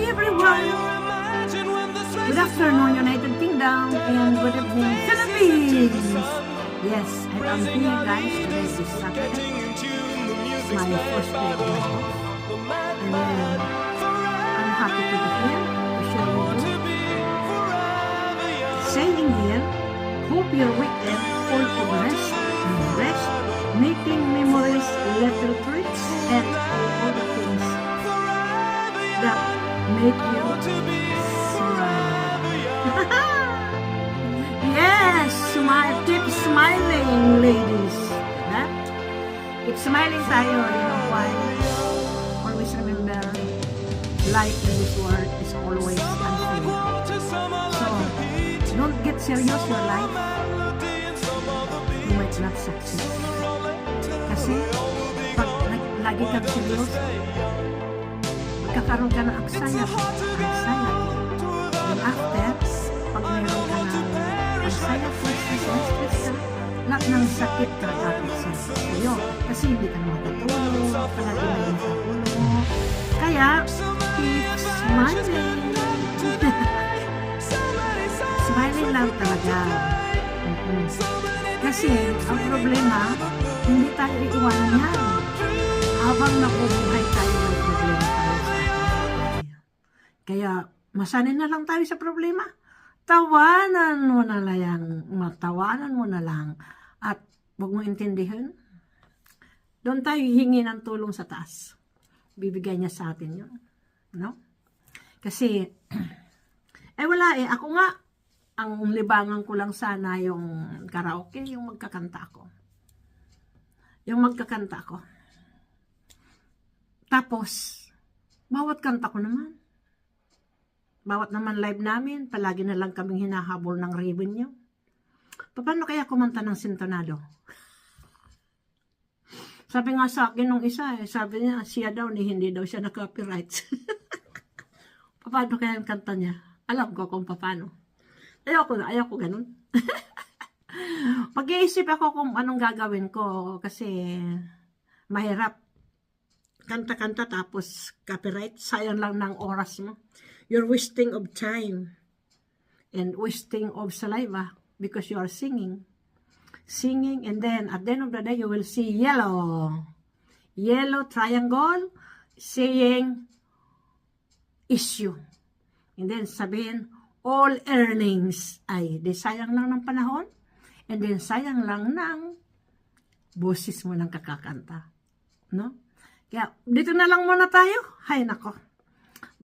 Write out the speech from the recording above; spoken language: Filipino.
everyone! Good afternoon, United Kingdom, and good evening, Philippines! Yes, I'm here, guys. Today is Saturday. It's my first day of my off. And I'm happy to be here to share with you. Saying here, hope your weekend full of rest, making memories, little treats, and all the things that make you smile. Yes, smile. Keep smiling, ladies. Huh? Keep smiling tayo. You know why? Always remember, life in this world is always unfair. So, don't get serious your life. You might not succeed. Kasi, pag lagi kang serious, magkakaroon ka ng anxiety. And after, pag mayroon ka ng anxiety, stress ka, lahat ng sakit kakapit sa iyo. Kasi hindi ka makatulog, palagi na yung ulo mo. Kaya, keep smiling. Smiling lang talaga. Kasi, ang problema, hindi tayo iiwanan yan. Habang nabubuhay tayo, may problema tayo sa ating. Kaya, masanay na lang tayo sa problema. Tawanan mo na lang. Matawanan mo na lang. At huwag mo intindihin. Doon tayo hihingi ng tulong sa taas. Bibigay niya sa atin yun. No? Kasi, wala eh. Ako nga, ang libangan ko lang sana yung karaoke, yung magkakanta ko. Tapos, bawat kanta ko naman. Bawat naman live namin, palagi na lang kaming hinahabol ng revenue. Paano kaya kumanta ng sintonado? Sabi nga sa akin nung isa, sabi niya, siya daw, hindi daw siya na-copyright. Paano kaya ang kanta niya? Alam ko kung paano. Ayoko ganun. Mag-iisip ako kung anong gagawin ko kasi mahirap. Kanta-kanta tapos copyright, sayang lang ng oras mo. You're wasting of time and wasting of saliva because you are singing, and then at the end of the day you will see yellow triangle saying issue, and then sabihin all earnings ay di sayang lang ng panahon, and then sayang lang ng boses mo ng kakakanta, no? Kaya dito na lang muna tayo. Hay nako.